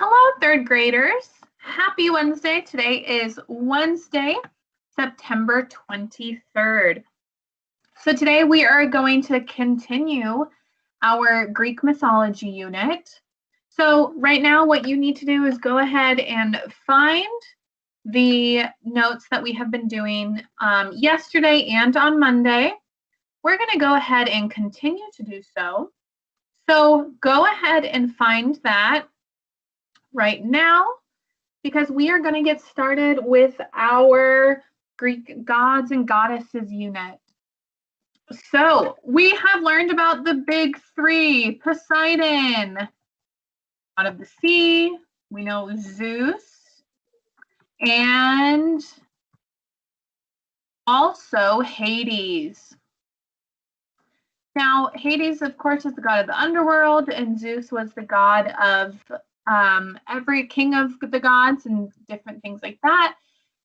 Hello, third graders. Happy Wednesday. Today is Wednesday, September 23rd. So today we are going to continue our Greek mythology unit. So right now what you need to do is go ahead and find the notes that we have been doing yesterday and on Monday. We're going to go ahead and continue to do so. So go ahead and find that right now, because we are going to get started with our Greek gods and goddesses unit. So we have learned about the big three: Poseidon, god of the sea, we know Zeus, and also Hades. Now, Hades, of course, is the god of the underworld, and Zeus was the god of every king of the gods and different things like that.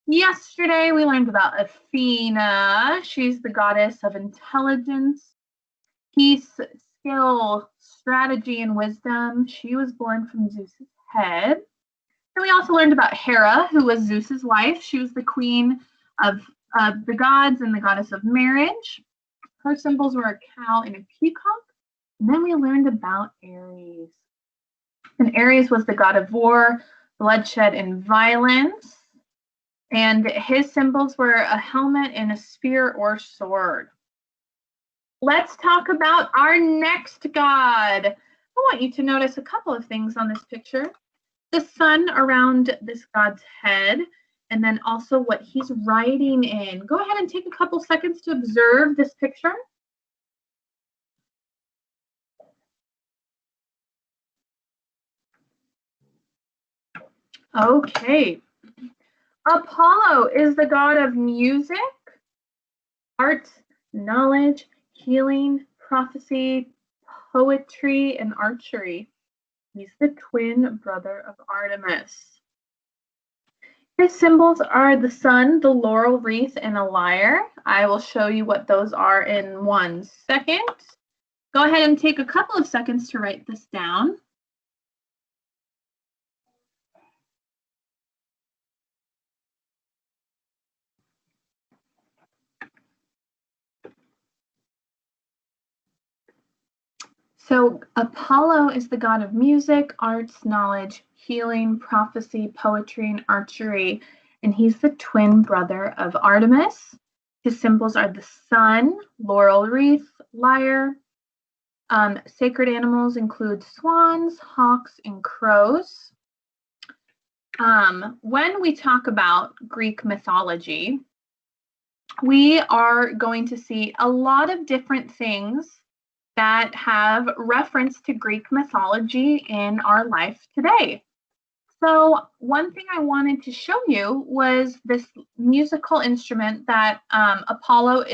Yesterday, we learned about Athena. She's the goddess of intelligence, peace, skill, strategy, and wisdom. She was born from Zeus's head. And we also learned about Hera, who was Zeus's wife. She was the queen of the gods and the goddess of marriage. Her symbols were a cow and a peacock. And then we learned about Ares. And Ares was the god of war, bloodshed, and violence. And his symbols were a helmet and a spear or sword. Let's talk about our next god. I want you to notice a couple of things on this picture. The sun around this god's head, and then also what he's riding in. Go ahead and take a couple seconds to observe this picture. Okay. Apollo is the god of music, art, knowledge, healing, prophecy, poetry, and archery. He's the twin brother of Artemis. His symbols are the sun, the laurel wreath, and a lyre. I will show you what those are in 1 second. Go ahead and take a couple of seconds to write this down. So Apollo is the god of music, arts, knowledge, healing, prophecy, poetry, and archery. And he's the twin brother of Artemis. His symbols are the sun, laurel wreath, lyre. Sacred animals include swans, hawks, and crows. When we talk about Greek mythology, we are going to see a lot of different things that have reference to Greek mythology in our life today. So one thing I wanted to show you was this musical instrument that Apollo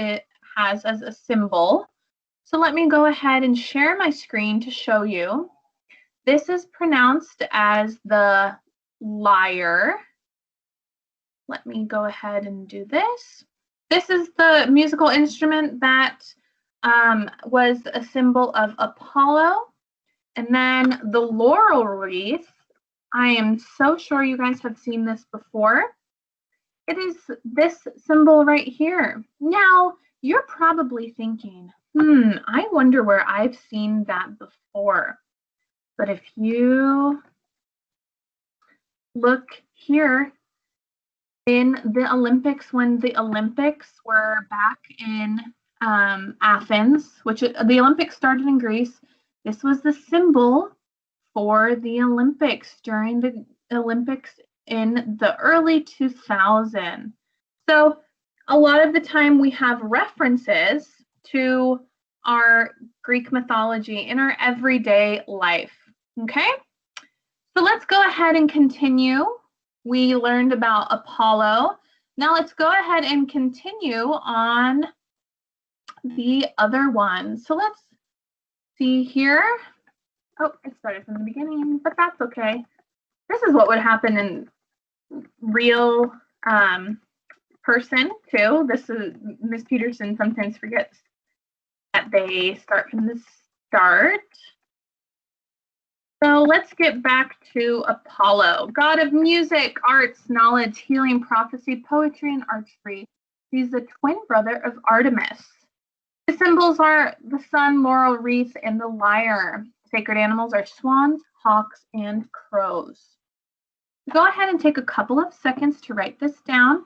has as a symbol. So let me go ahead and share my screen to show you. This is pronounced as the lyre. Let me go ahead and do this. This is the musical instrument that was a symbol of Apollo. And then the laurel wreath, I am so sure you guys have seen this before. It is this symbol right here. Now, you're probably thinking, I wonder where I've seen that before. But if you look here in the Olympics, when the Olympics were back in Athens, which the Olympics started in Greece, this was the symbol for the Olympics during the Olympics in the early 2000s. So a lot of the time we have references to our Greek mythology in our everyday life. Okay, so let's go ahead and continue. We learned about Apollo. Now let's go ahead and continue on the other one. So let's see here. Oh, I started from the beginning, but that's okay. This is what would happen in real person too. This is Ms. Peterson sometimes forgets that they start from the start. So let's get back to Apollo, god of music, arts, knowledge, healing, prophecy, poetry, and archery. He's the twin brother of Artemis. The symbols are the sun, laurel wreath, and the lyre. Sacred animals are swans, hawks, and crows. Go ahead and take a couple of seconds to write this down.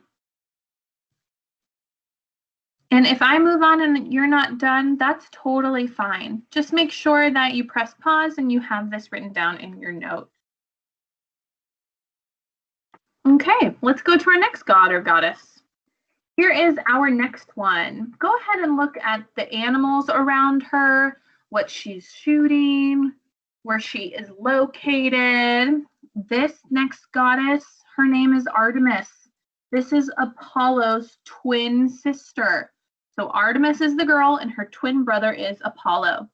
And if I move on and you're not done, that's totally fine. Just make sure that you press pause and you have this written down in your notes. Okay, let's go to our next god or goddess. Here is our next one. Go ahead and look at the animals around her, what she's shooting, where she is located. This next goddess, her name is Artemis. This is Apollo's twin sister. So Artemis is the girl and her twin brother is Apollo.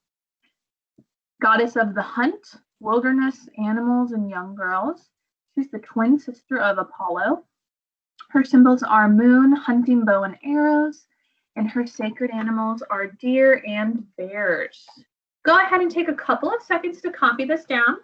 Goddess of the hunt, wilderness, animals, and young girls. She's the twin sister of Apollo. Her symbols are moon, hunting bow, and arrows. And her sacred animals are deer and bears. Go ahead and take a couple of seconds to copy this down.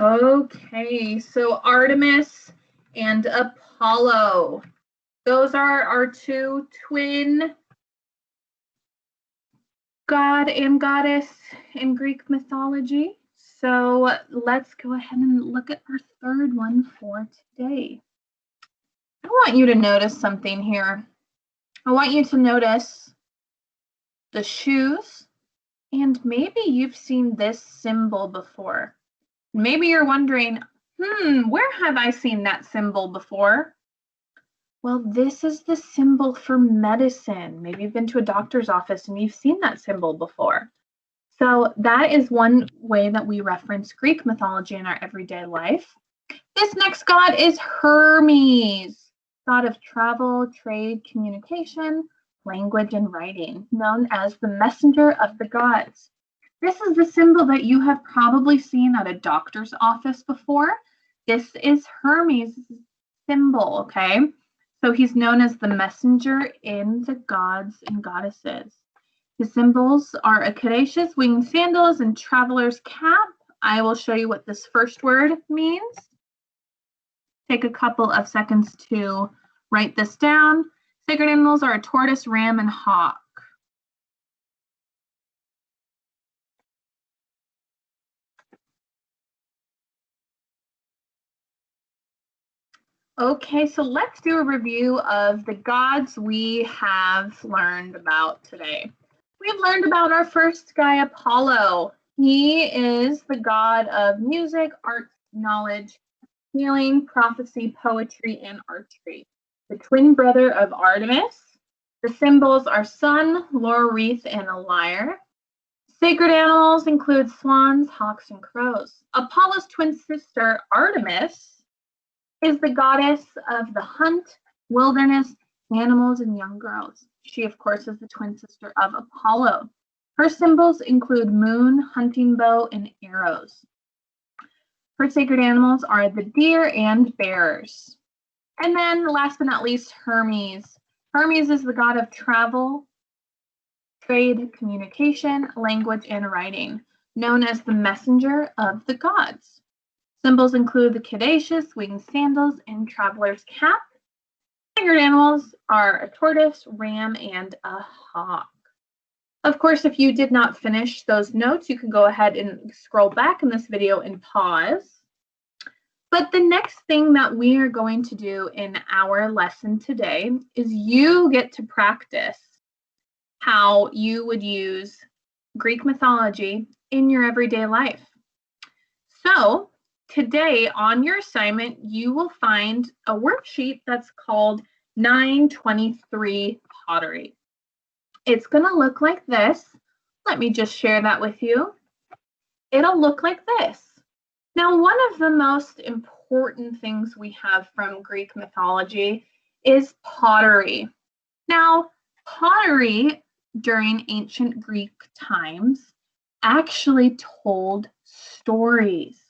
Okay, so Artemis and Apollo. Those are our two twin god and goddess in Greek mythology. So let's go ahead and look at our third one for today. I want you to notice something here. I want you to notice the shoes, and maybe you've seen this symbol before. Maybe you're wondering, where have I seen that symbol before? Well, this is the symbol for medicine. Maybe you've been to a doctor's office and you've seen that symbol before. So that is one way that we reference Greek mythology in our everyday life. This next god is Hermes, god of travel, trade, communication, language, and writing, known as the messenger of the gods. This is the symbol that you have probably seen at a doctor's office before. This is Hermes' symbol, okay? So he's known as the messenger in the gods and goddesses. His symbols are a caduceus, winged sandals, and traveler's cap. I will show you what this first word means. Take a couple of seconds to write this down. Sacred animals are a tortoise, ram, and hawk. Okay, so let's do a review of the gods we have learned about today. We've learned about our first guy, Apollo. He is the god of music, arts, knowledge, healing, prophecy, poetry, and archery. The twin brother of Artemis. The symbols are sun, laurel wreath, and a lyre. Sacred animals include swans, hawks, and crows. Apollo's twin sister, Artemis, is the goddess of the hunt, wilderness, animals, and young girls. She, of course, is the twin sister of Apollo. Her symbols include moon, hunting bow, and arrows. Her sacred animals are the deer and bears. And then last but not least, Hermes. Hermes is the god of travel, trade, communication, language, and writing, known as the messenger of the gods. Symbols include the caduceus, winged sandals, and traveler's cap. Sacred animals are a tortoise, ram, and a hawk. Of course, if you did not finish those notes, you can go ahead and scroll back in this video and pause. But the next thing that we are going to do in our lesson today is you get to practice how you would use Greek mythology in your everyday life. So today on your assignment, you will find a worksheet that's called 923 Pottery. It's going to look like this. Let me just share that with you. It'll look like this. Now, one of the most important things we have from Greek mythology is pottery. Now, pottery during ancient Greek times actually told stories.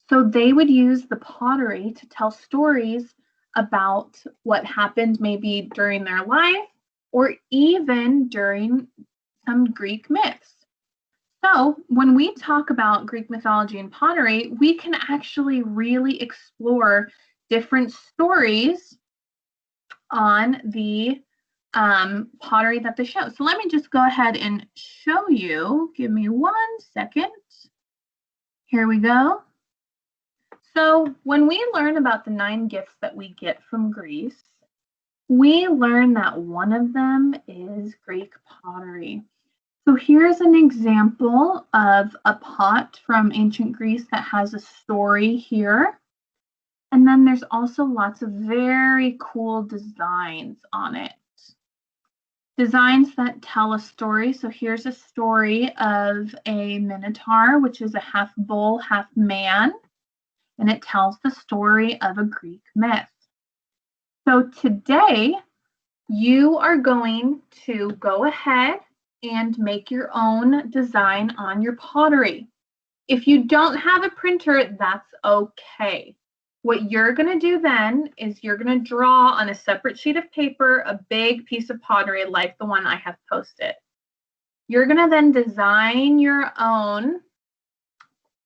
So they would use the pottery to tell stories about what happened maybe during their life or even during some Greek myths. So when we talk about Greek mythology and pottery, we can actually really explore different stories on the pottery that they show. So let me just go ahead and show you. Give me 1 second. Here we go. So when we learn about the 9 gifts that we get from Greece, we learn that one of them is Greek pottery. So here's an example of a pot from ancient Greece that has a story here. And then there's also lots of very cool designs on it. Designs that tell a story. So here's a story of a minotaur, which is a half bull, half man. And it tells the story of a Greek myth. So today, you are going to go ahead and make your own design on your pottery. If you don't have a printer, that's okay. What you're going to do then is you're going to draw on a separate sheet of paper a big piece of pottery like the one I have posted. You're going to then design your own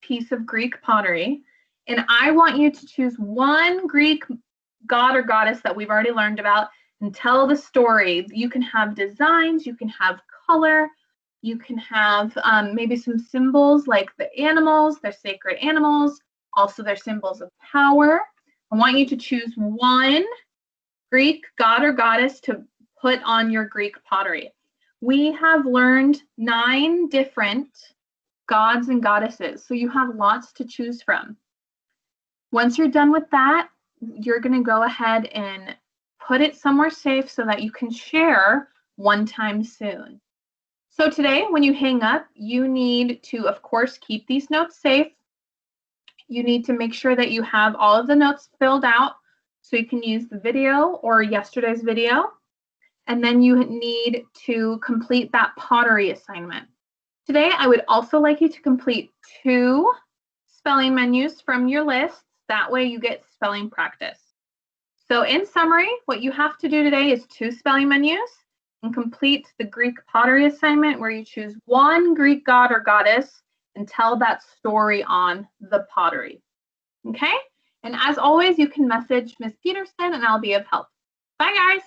piece of Greek pottery, and I want you to choose one Greek god or goddess that we've already learned about and tell the story. You can have designs, you can have color, you can have maybe some symbols like the animals, they're sacred animals, also they're symbols of power. I want you to choose one Greek god or goddess to put on your Greek pottery. We have learned 9 different gods and goddesses, so you have lots to choose from. Once you're done with that, you're going to go ahead and put it somewhere safe so that you can share one time soon. So today, when you hang up, you need to, of course, keep these notes safe. You need to make sure that you have all of the notes filled out so you can use the video or yesterday's video. And then you need to complete that pottery assignment. Today, I would also like you to complete 2 spelling menus from your list. That way you get spelling practice. So in summary, what you have to do today is 2 spelling menus and complete the Greek pottery assignment where you choose one Greek god or goddess and tell that story on the pottery. Okay? And as always, you can message Ms. Peterson and I'll be of help. Bye, guys.